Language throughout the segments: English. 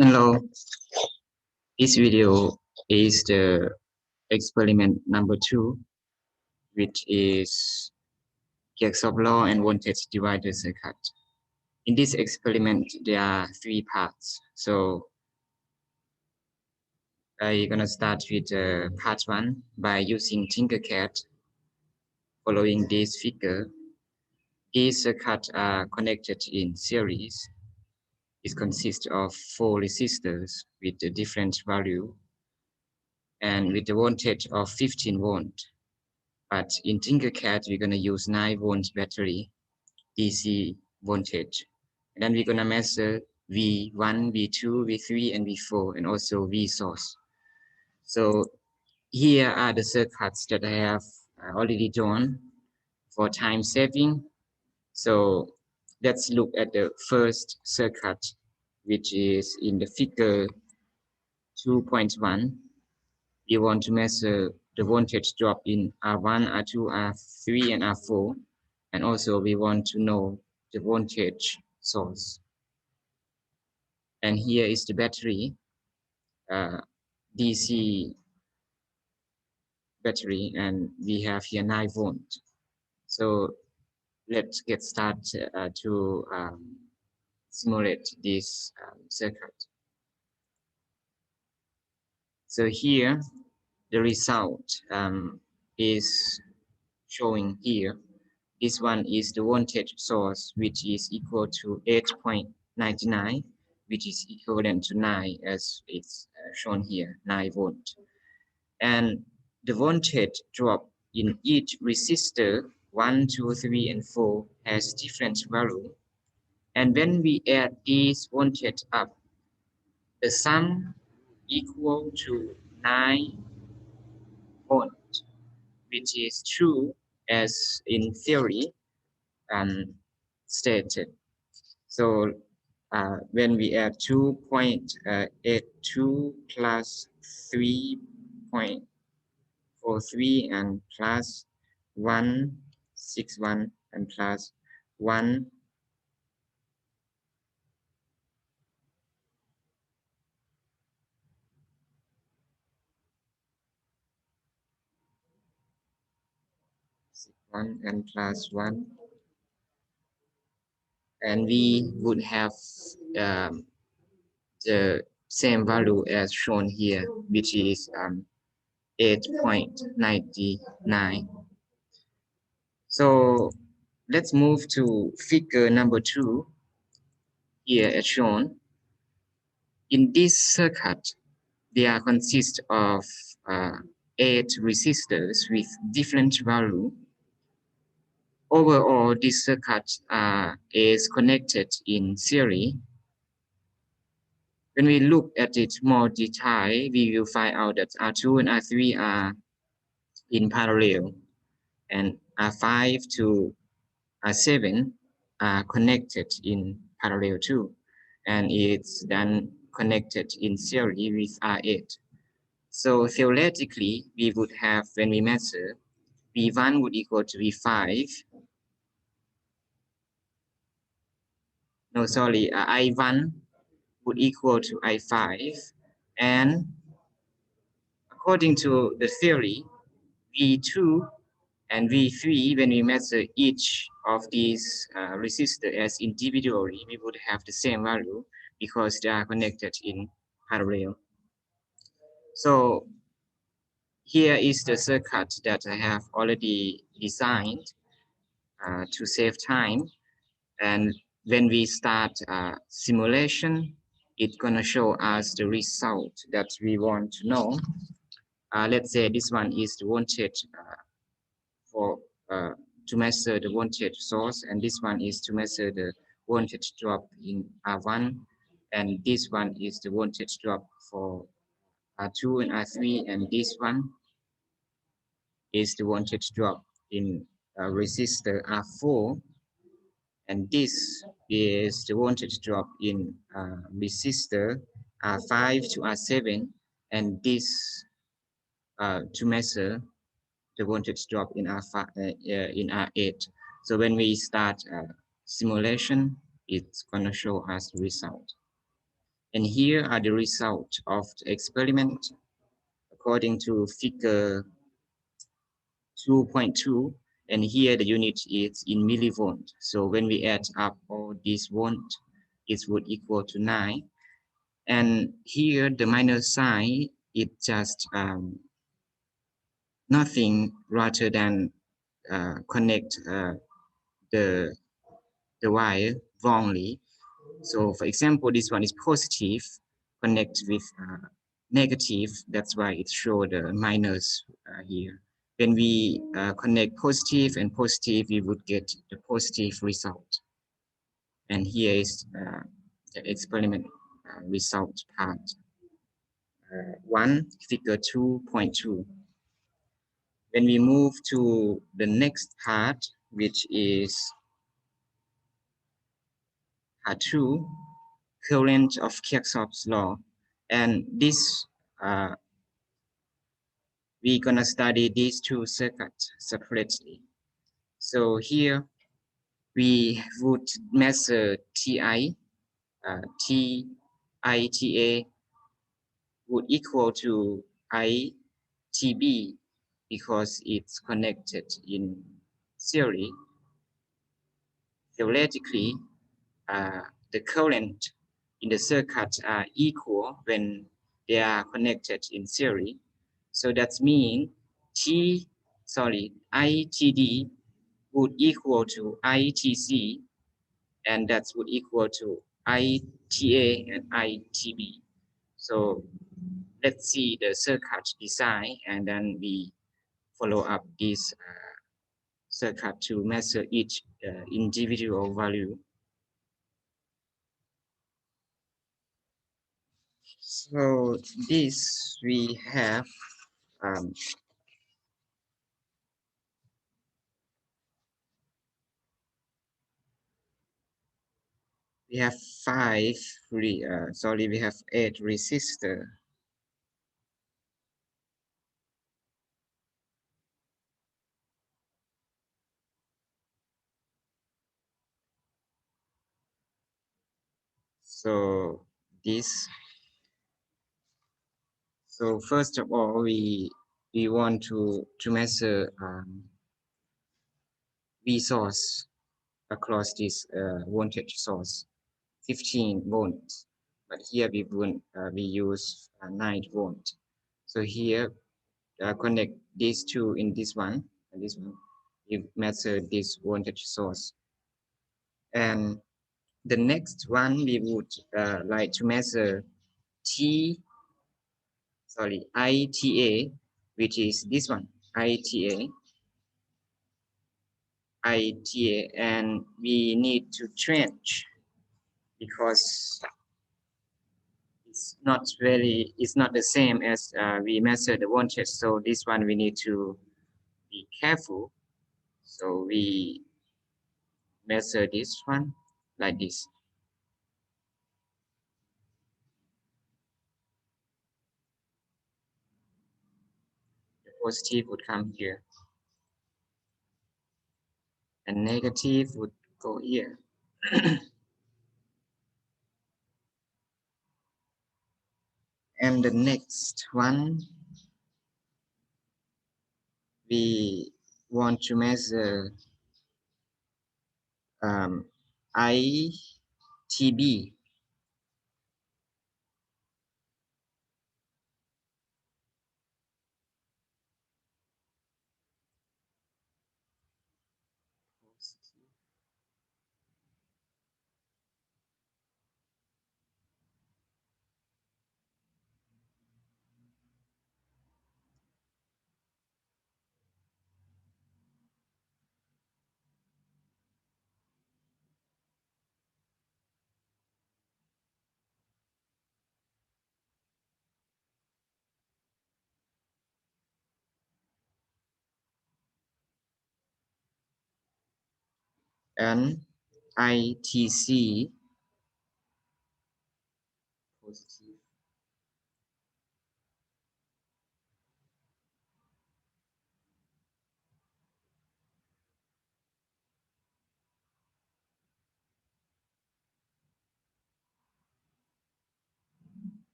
Hello, this video is the experiment number 2, which is Kirchhoff law and voltage divider circuit. In this experiment, there are 3 parts. So I'm gonna start with part 1 by using Tinkercad. Following this figure, these circuits are connected in series. It consists of 4 resistors with a different value and with a voltage of 15 volts. But in Tinkercad, we're going to use 9-volt battery DC voltage. And then we're going to measure V1, V2, V3, and V4, and also V source. So here are the circuits that I have already drawn for time saving. So let's look at the first circuit, which is in the figure 2.1. We want to measure the voltage drop in R1, R2, R3, and R4. And also we want to know the voltage source. And here is the battery, DC battery, and we have here 9 volt. So let's get started to simulate this circuit. So here, the result is showing here. This one is the voltage source, which is equal to 8.99, which is equivalent to 9 as it's shown here, 9 volt. And the voltage drop in each resistor, 1, 2, 3, and 4, has different value. And when we add these voltage up, the sum equal to 9 volt, which is true as in theory stated. So when we add 2.82 plus 3.43 and plus 161 and plus 1 and plus 1, and we would have the same value as shown here, which is 8.99. So let's move to figure number 2 here as shown. In this circuit, they consist of 8 resistors with different value. Overall, this circuit is connected in series. When we look at it more detail, we will find out that R2 and R3 are in parallel, and R5 to R7 are connected in parallel too, and it's then connected in series with R8. So theoretically, we would have, when we measure, V1 would equal to V5. No, sorry, I1 would equal to I5. And according to the theory, V2 and V3, when we measure each of these resistors as individually, we would have the same value because they are connected in parallel. So here is the circuit that I have already designed to save time. And when we start simulation, it's gonna show us the result that we want to know. Let's say this one is the voltage to measure the voltage source, and this one is to measure the voltage drop in R1, and this one is the voltage drop for R2 and R3, and this one is the voltage drop in resistor R4, and this is the voltage drop in resistor R5 to R7, and this to measure the voltage drop in R8. So when we start simulation, it's going to show us the result. And here are the results of the experiment according to figure 2.2. And here the unit is in millivolt. So when we add up all these volt, it would equal to 9. And here the minus sign is just nothing rather than connect the wire wrongly. So for example, this one is positive, connect with negative. That's why it shows the minus here. When we connect positive and positive, we would get the positive result. And here is the experiment result part 1, figure 2.2. When we move to the next part, which is part 2, current of Kirchhoff's law, and this we're gonna study these two circuits separately. So here we would measure Ti, ITA would equal to ITB because it's connected in series. Theoretically, the current in the circuit are equal when they are connected in series. So that means ITD would equal to ITC, and that would equal to ITA and ITB. So let's see the circuit design, and then we follow up this circuit to measure each individual value. So this we have we have we have 8 resistor. So this. So first of all, we want to measure V source across this voltage source, 15 volts. But here we use 9 volt. So here connect these two in this one and this one. We measure this voltage source. And the next one we would like to measure ITA, which is this one, ITA, and we need to change because it's not the same as we measure the voltage. So this one we need to be careful. So we measure this one like this. The positive would come here, and negative would go here. And the next one, we want to measure ITB. And ITC positive.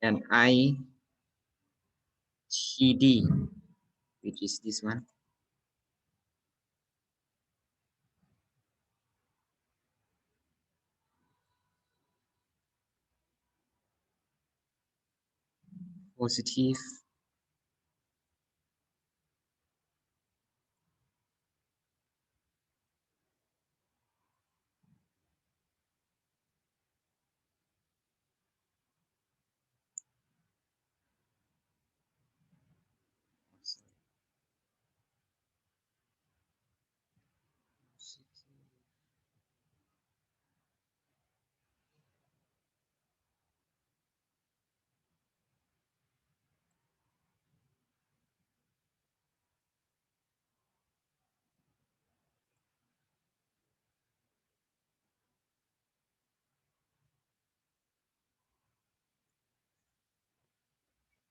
and ITD, which is this one. Positive.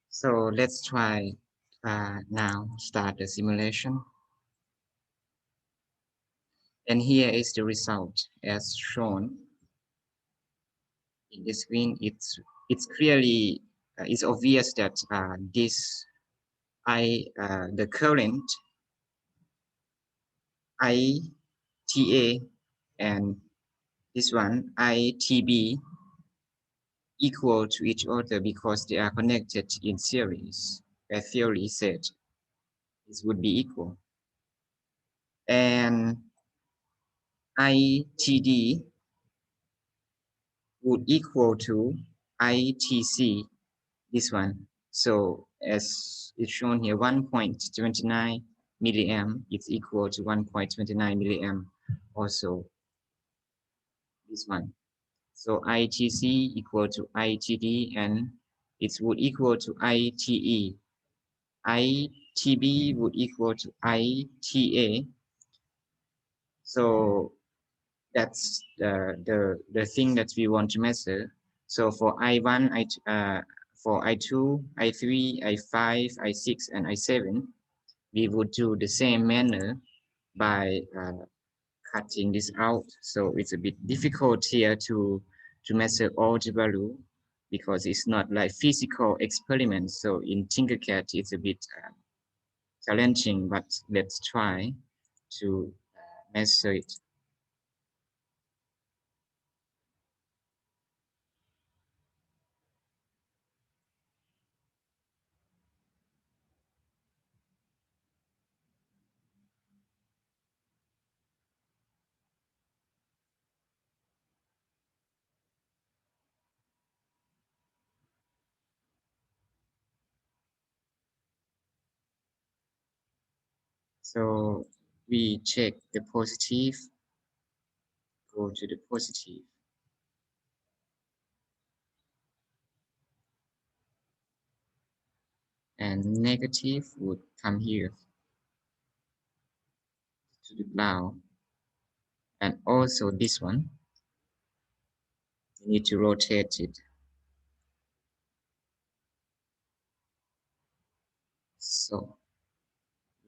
So let's try now start the simulation. And here is the result as shown in the screen. It's clearly it's obvious that the current ITA and this one ITB equal to each other because they are connected in series. A theory said this would be equal. And ITD would equal to ITC, this one. So as it's shown here, 1.29 milliamp is equal to 1.29 milliamp also this one. So ITC equal to ITD and it would equal to ITE. ITB would equal to ITA. So that's the thing that we want to measure. So for I1, for I2, I3, I5, I6, and I7, we would do the same manner by cutting this out. So it's a bit difficult here to measure all the value because it's not like physical experiments. So in Tinkercad, it's a bit challenging, but let's try to measure it. So we check the positive, go to the positive, and negative would come here to the ground. And also this one, you need to rotate it. So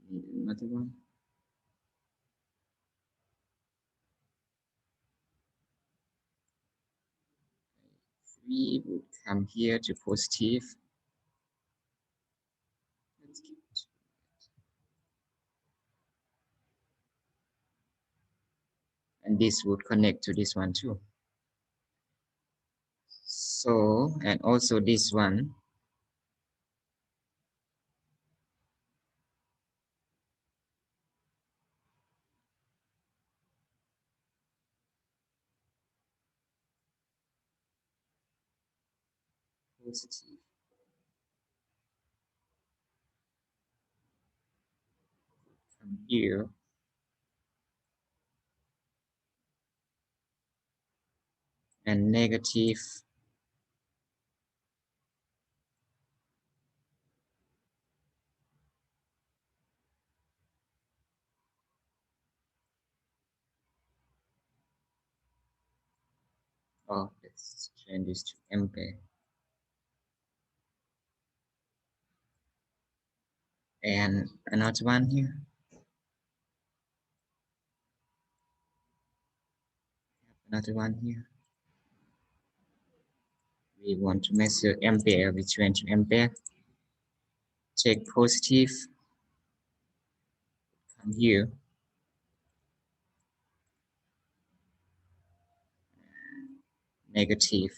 we need another one. 3 would come here to positive. Let's keep it. And this would connect to this one too. So, and also this one, positive. From here, and negative. Oh, let's change this to ampere. And another one here. Another one here. We want to measure ampere, we change to ampere. Check positive, come here. Negative.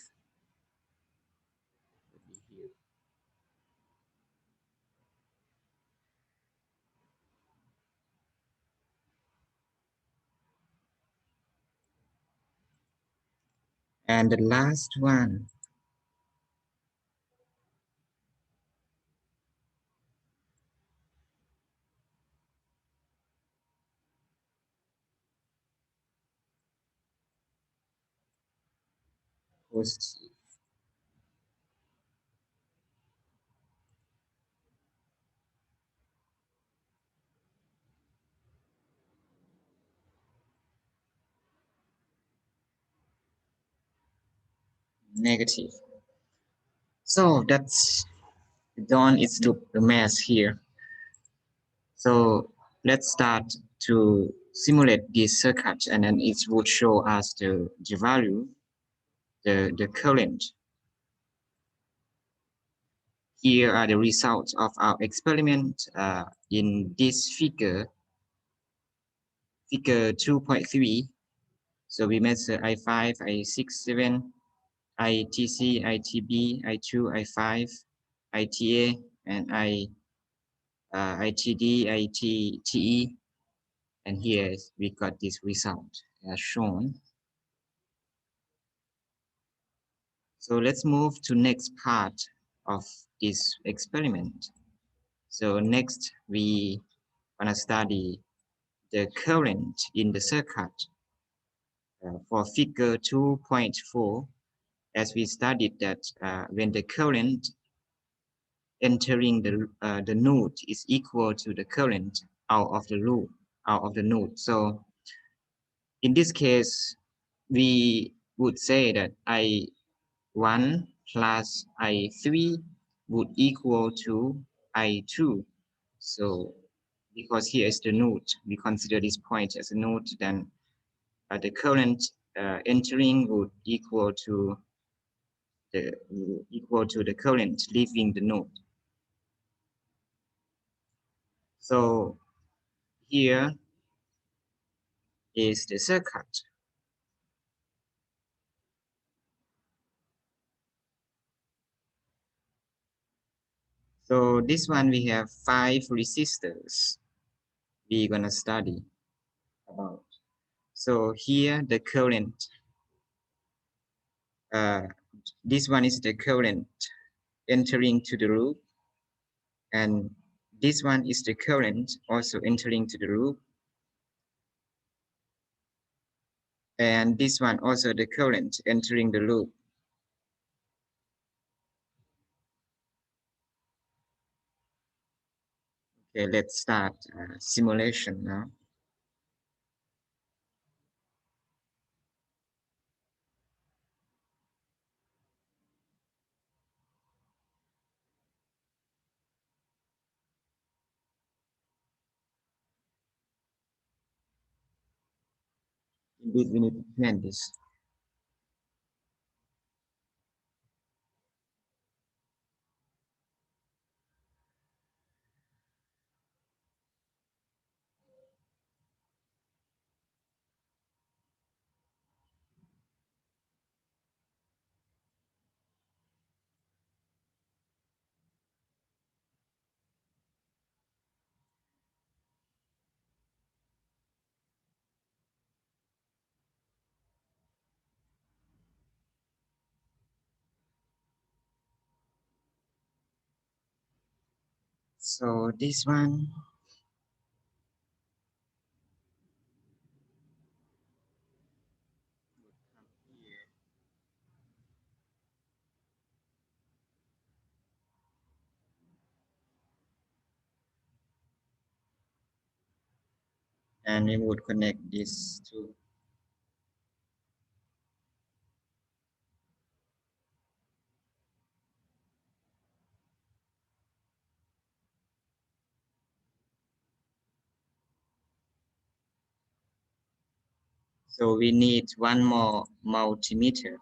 And the last one, positive. Negative. So that's done. It's the math here. So let's start to simulate this circuit, and then it would show us the value, the current. Here are the results of our experiment in this figure 2.3. So we measure I5, I6, 7, ITC, ITB, I2, I5, ITA, and ITD, ITTE. And here we got this result as shown. So let's move to next part of this experiment. So next we want to study the current in the circuit for figure 2.4, as we studied that when the current entering the node is equal to the current out of the loop, out of the node. So in this case, we would say that I1 plus I3 would equal to I2. So because here is the node, we consider this point as a node, then the current entering would equal to the current leaving the node. So here is the circuit. So this one we have 5 resistors we're gonna study about. So here the current, this one is the current entering to the loop, and this one is the current also entering to the loop, and this one also the current entering the loop. Okay, let's start simulation now. Indeed, we need to plan this. So this one, and we would connect this to. So we need one more multimeter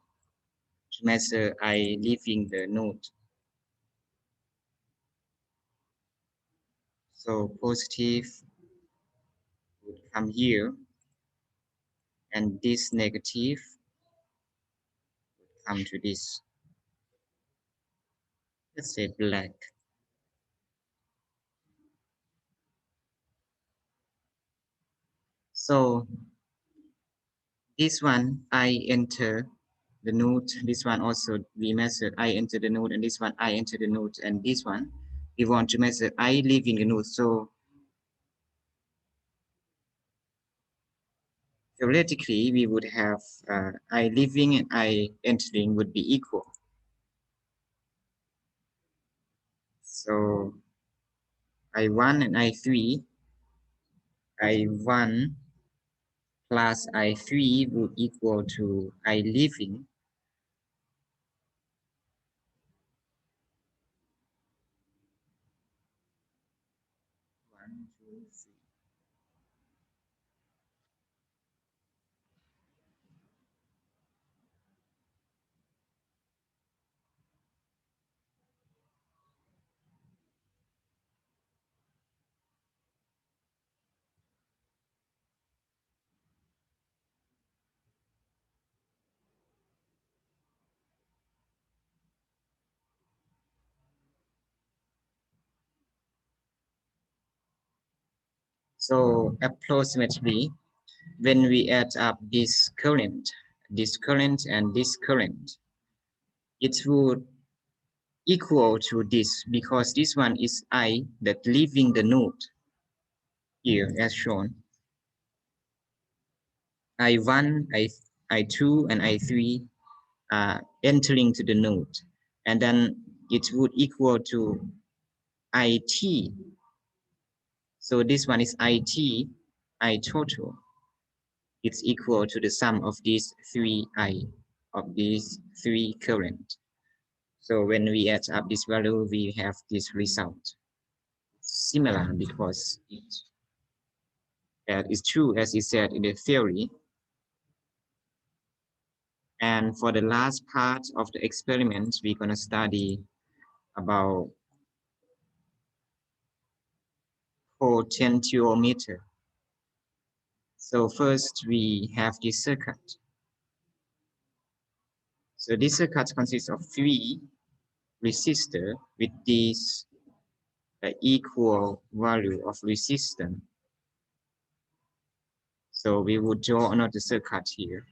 to measure I leaving the node. So positive would come here, and this negative would come to this. Let's say black. So this one I enter the node. This one also we measured I enter the node, and this one I enter the node, and this one we want to measure I leaving the node. So theoretically, we would have I leaving and I entering would be equal. So I1 and I3, I1 plus I3 would equal to I leaving. One, two, three. So approximately, when we add up this current, and this current, it would equal to this, because this one is I that leaving the node here as shown. I1, I2, and I3 are entering to the node, and then it would equal to IT. So this one is IT, I total. It's equal to the sum of these three I, of these three current. So when we add up this value, we have this result. Similar because it is true as it said in the theory. And for the last part of the experiment, we're going to study about potentiometer. So first we have this circuit. So this circuit consists of three resistors with this equal value of resistance. So we would draw another circuit here.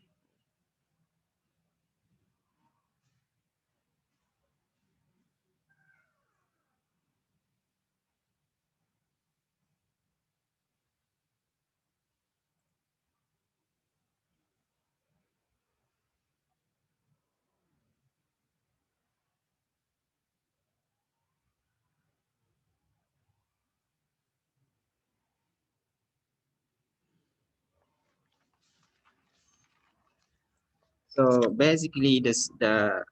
So basically, the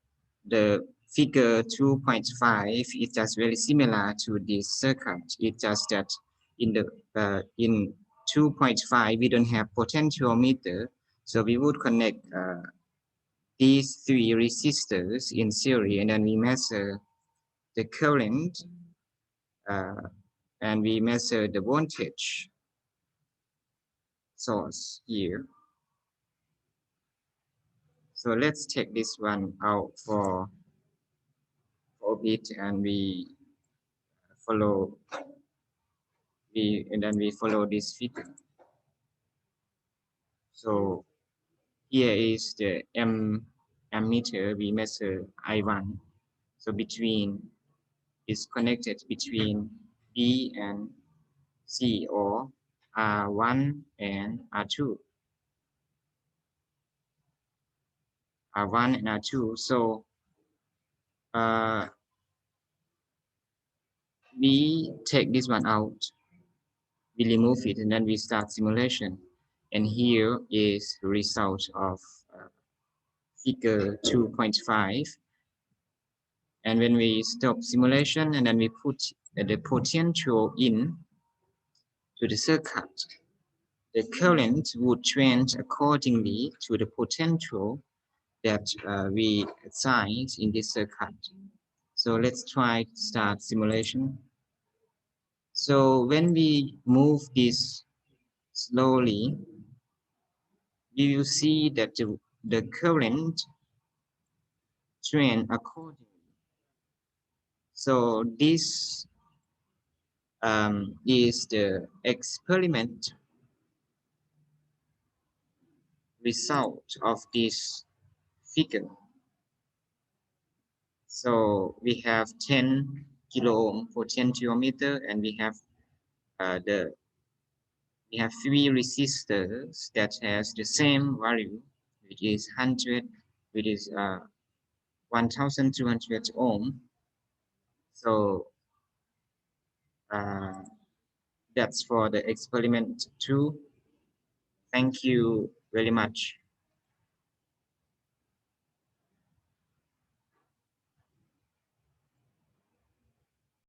figure 2.5 is just very similar to this circuit. It's just that in 2.5 we don't have potentiometer, so we would connect these three resistors in series, and then we measure the current and we measure the voltage source here. So let's take this one out for a bit, and we follow and then we follow this figure. So here is the ammeter. We measure I1. So is connected between B and C, or R1 and R2. R1 and R2. So we take this one out, we remove it, and then we start simulation. And here is the result of figure 2.5. And when we stop simulation and then we put the potential in to the circuit, the current would change accordingly to the potential, that we assign in this circuit. So let's try to start simulation. So when we move this slowly, you will see that the current trend accordingly. So this is the experiment result of this figure. So we have 10 kilo ohm potentiometer, and we have we have three resistors that has the same value, which is 100, which is 1,200 ohm. So uh, that's for the experiment 2. Thank you very much.